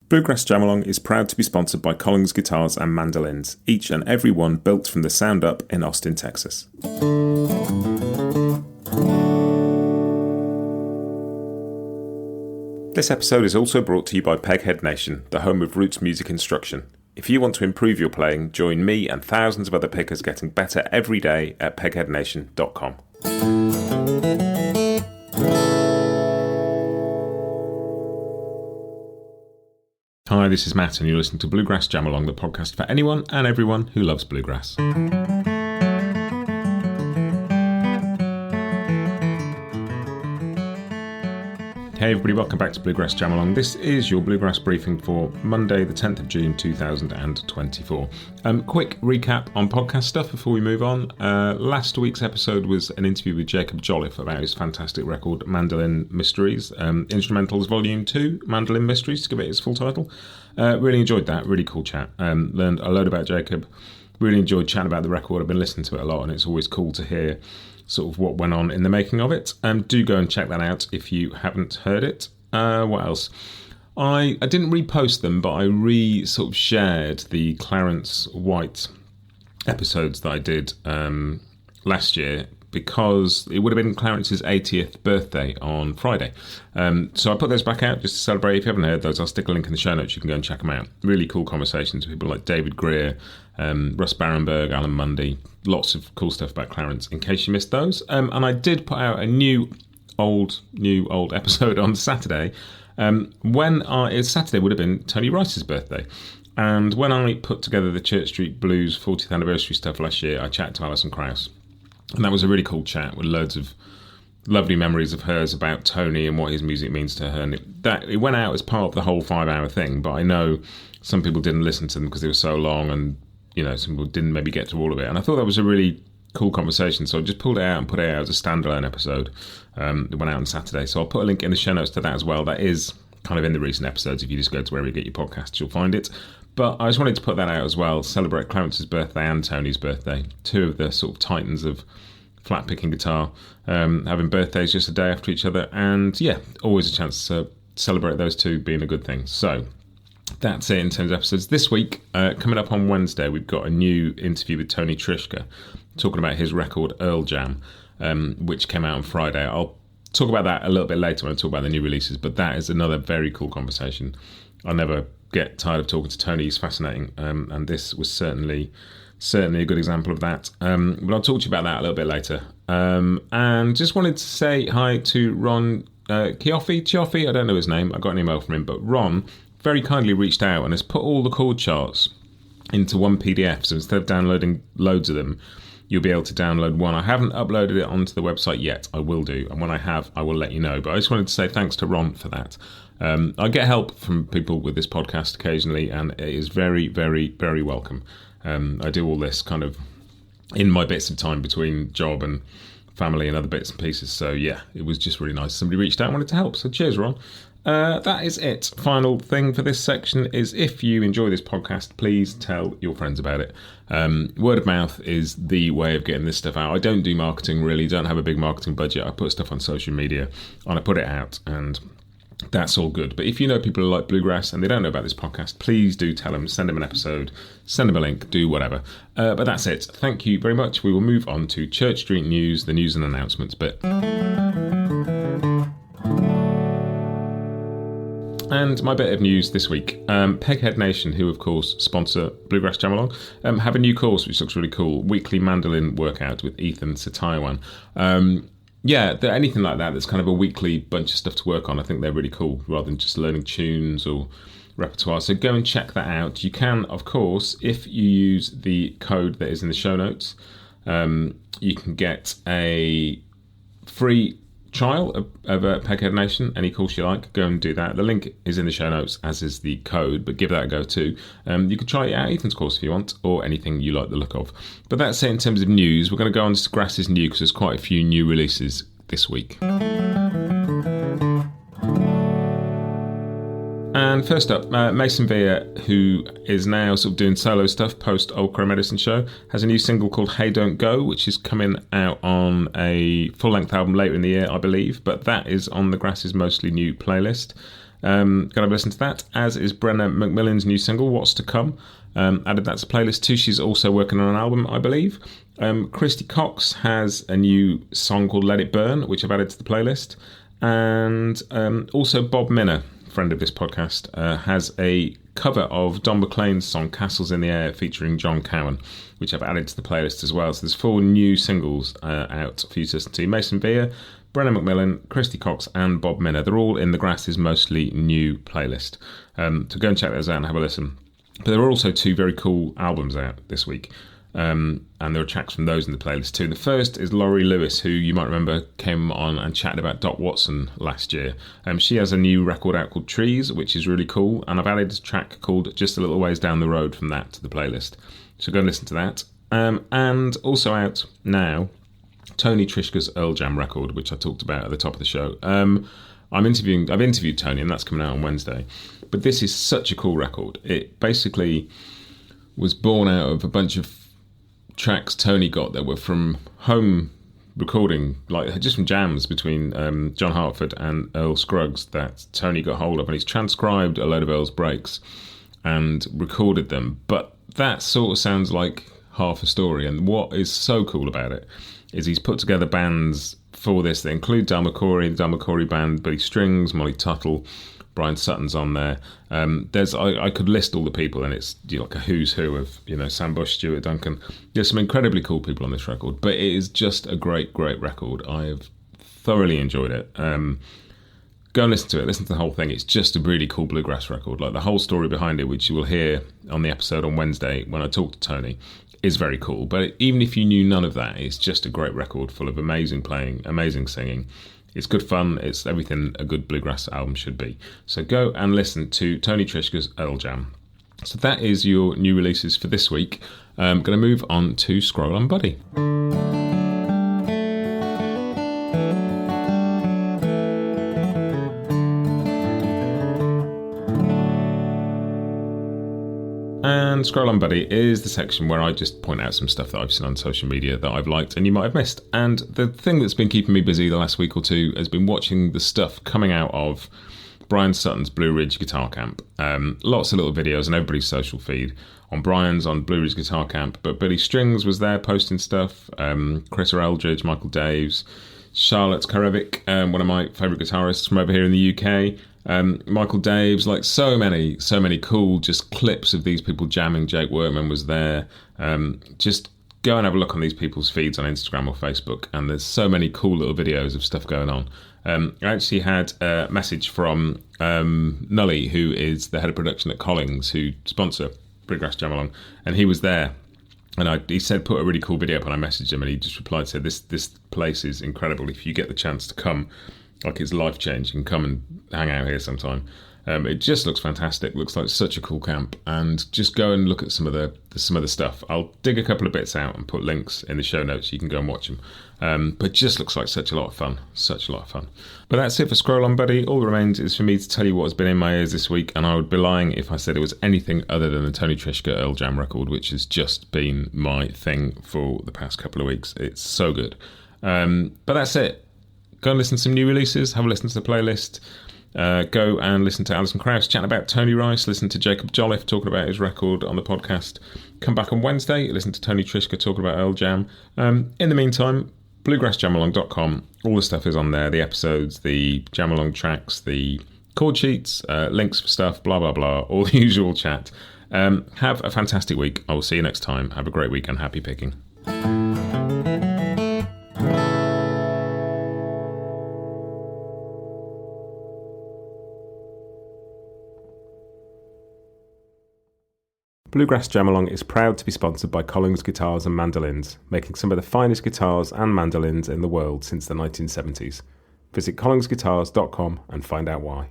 Bluegrass Jam Along is proud to be sponsored by Collins Guitars and Mandolins, each and every one built from the sound up in Austin, Texas. This episode is also brought to you by Peghead Nation, the home of roots music instruction. If you want to improve your playing, join me and thousands of other pickers getting better every day at pegheadnation.com. Hi, this is Matt and you're listening to Bluegrass Jam Along, the podcast for anyone and everyone who loves bluegrass. Hey everybody, welcome back to Bluegrass Jam Along. This is your Bluegrass Briefing for Monday the 10th of June 2024. Quick recap on podcast stuff before we move on. Last week's episode was an interview with Jacob Jolliffe about his fantastic record Mandolin Mysteries, Instrumentals Volume 2, Mandolin Mysteries, to give it its full title. Really enjoyed that, really cool chat. Learned a load about Jacob, really enjoyed chatting about the record. I've been listening to it a lot and it's always cool to hear sort of what went on in the making of it. Do go and check that out if you haven't heard it. What else? I didn't repost them, but I sort of shared the Clarence White episodes that I did last year because it would have been Clarence's 80th birthday on Friday. So I put those back out just to celebrate. If you haven't heard those, I'll stick a link in the show notes. You can go and check them out. Really cool conversations with people like David Greer, Russ Barenberg, Alan Mundy. Lots of cool stuff about Clarence, in case you missed those. And I did put out a new old episode on Saturday. Saturday would have been Tony Rice's birthday. And when I put together the Church Street Blues 40th anniversary stuff last year, I chatted to Alison Krauss. And that was a really cool chat with loads of lovely memories of hers about Tony and what his music means to her. And it went out as part of the whole 5-hour thing, but I know some people didn't listen to them because they were so long and, you know, some people didn't maybe get to all of it. And I thought that was a really cool conversation. So I just pulled it out and put it out as a standalone episode. It went out on Saturday. So I'll put a link in the show notes to that as well. That is kind of in the recent episodes. If you just go to wherever you get your podcasts, you'll find it. But I just wanted to put that out as well, celebrate Clarence's birthday and Tony's birthday, two of the sort of titans of flat picking guitar, having birthdays just a day after each other, and yeah, always a chance to celebrate those two being a good thing. So that's it in terms of episodes. This week, coming up on Wednesday, we've got a new interview with Tony Trischka, talking about his record Earl Jam, which came out on Friday. I'll talk about that a little bit later when I talk about the new releases, but that is another very cool conversation. I never get tired of talking to Tony. He's fascinating, and this was certainly a good example of that. But I'll talk to you about that a little bit later. And just wanted to say hi to Ron Chioffi. I don't know his name. I got an email from him, but Ron very kindly reached out and has put all the chord charts into one PDF. So instead of downloading loads of them, you'll be able to download one. I haven't uploaded it onto the website yet. I will do. And when I have, I will let you know. But I just wanted to say thanks to Ron for that. I get help from people with this podcast occasionally, and it is very, very, very welcome. I do all this kind of in my bits of time between job and family and other bits and pieces. So yeah, it was just really nice. Somebody reached out and wanted to help. So cheers, Ron. That is it. Final thing for this section is if you enjoy this podcast, please tell your friends about it. Word of mouth is the way of getting this stuff out. I don't do marketing really, don't have a big marketing budget. I put stuff on social media and I put it out and that's all good. But if you know people who like bluegrass and they don't know about this podcast, please do tell them, send them an episode, send them a link, do whatever. But that's it. Thank you very much. We will move on to Church Street News, the news and announcements bit. And my bit of news this week, Peghead Nation, who of course sponsor Bluegrass Jam Along, have a new course which looks really cool, weekly mandolin workout with Ethan Sataiwan. Yeah, anything like that that's kind of a weekly bunch of stuff to work on, I think they're really cool, rather than just learning tunes or repertoire. So go and check that out. You can, of course, if you use the code that is in the show notes, you can get a free trial of Peghead Nation, any course you like. Go and do that. The link is in the show notes, as is the code, but give that a go too. You could try it out, Ethan's course if you want, or anything you like the look of. But that's it in terms of news. We're going to go on to Grass's new, because there's quite a few new releases this week. And first up, Mason Vere, who is now sort of doing solo stuff post Old Crow Medicine Show, has a new single called Hey Don't Go, which is coming out on a full-length album later in the year, I believe, but that is on the Grass's Mostly New playlist. Gonna have a listen to that, as is Brenna McMillan's new single, What's to Come. Added that to playlist too. She's also working on an album, I believe. Christy Cox has a new song called Let It Burn, which I've added to the playlist. And also Bob Minner, friend of this podcast, has a cover of Don McLean's song Castles in the Air featuring John Cowan, which I've added to the playlist as well. So there's 4 new singles out for you to listen to. Mason Vere, Brenna McMillan, Christy Cox and Bob Minner. They're all in the Grass is Mostly New playlist. So go and check those out and have a listen. But there are also 2 very cool albums out this week. And there are tracks from those in the playlist too. The first is Laurie Lewis, who you might remember came on and chatted about Dot Watson last year. She has a new record out called Trees, which is really cool. And I've added a track called Just a Little Ways Down the Road from that to the playlist. So go and listen to that. And also out now, Tony Trishka's Earl Jam record, which I talked about at the top of the show. I've interviewed Tony, and that's coming out on Wednesday. But this is such a cool record. It basically was born out of a bunch of tracks Tony got that were from home recording, like just from jams between John Hartford and Earl Scruggs that Tony got hold of, and he's transcribed a load of Earl's breaks and recorded them. But that sort of sounds like half a story, and what is so cool about it is he's put together bands for this that include Del McCoury, the Del McCoury Band, Billy Strings, Molly Tuttle, Bryan Sutton's on there. I could list all the people, and it's like a who's who of Sam Bush, Stuart Duncan. There's some incredibly cool people on this record, but it is just a great record. I've thoroughly enjoyed it. Go and listen to it. Listen to the whole thing. It's just a really cool bluegrass record. Like the whole story behind it, which you will hear on the episode on Wednesday when I talk to Tony, is very cool. But even if you knew none of that, it's just a great record full of amazing playing, amazing singing. It's good fun. It's everything a good bluegrass album should be. So go and listen to Tony Trishka's Earl Jam. So that is your new releases for this week. I'm going to move on to Scroll On Buddy. And Scroll On Buddy is the section where I just point out some stuff that I've seen on social media that I've liked and you might have missed. And the thing that's been keeping me busy the last week or two has been watching the stuff coming out of Bryan Sutton's Blue Ridge Guitar Camp. Lots of little videos on everybody's social feed. On Bryan's, on Blue Ridge Guitar Camp. But Billy Strings was there posting stuff. Chris Eldridge, Michael Daves, Charlotte Karevic, one of my favourite guitarists from over here in the UK. Michael Daves, like so many cool just clips of these people jamming. Jake Workman was there. Just go and have a look on these people's feeds on Instagram or Facebook, and there's so many cool little videos of stuff going on. I actually had a message from Nully, who is the head of production at Collings, who sponsor Bluegrass Jam Along, and he was there. And he said, put a really cool video up, and I messaged him, and he just replied, said, this place is incredible. If you get the chance to come, like it's life-changing, come and hang out here sometime. It just looks fantastic. Looks like such a cool camp, and just go and look at some of the stuff. I'll dig a couple of bits out and put links in the show notes so you can go and watch them. But just looks like such a lot of fun. But that's it for Scroll On Buddy. All that remains is for me to tell you what has been in my ears this week, and I would be lying if I said it was anything other than the Tony Trishka Earl Jam record, which has just been my thing for the past couple of weeks. It's so good. But that's it. Go and listen to some new releases. Have a listen to the playlist. Go and listen to Alison Krauss chatting about Tony Rice. Listen to Jacob Jolliffe talking about his record on the podcast. Come back on Wednesday. Listen to Tony Trishka talking about Earl Jam. In the meantime, bluegrassjamalong.com. All the stuff is on there. The episodes, the Jam Along tracks, the chord sheets, links for stuff, blah, blah, blah. All the usual chat. Have a fantastic week. I will see you next time. Have a great week and happy picking. Bluegrass Jam Along is proud to be sponsored by Collings Guitars and Mandolins, making some of the finest guitars and mandolins in the world since the 1970s. Visit collingsguitars.com and find out why.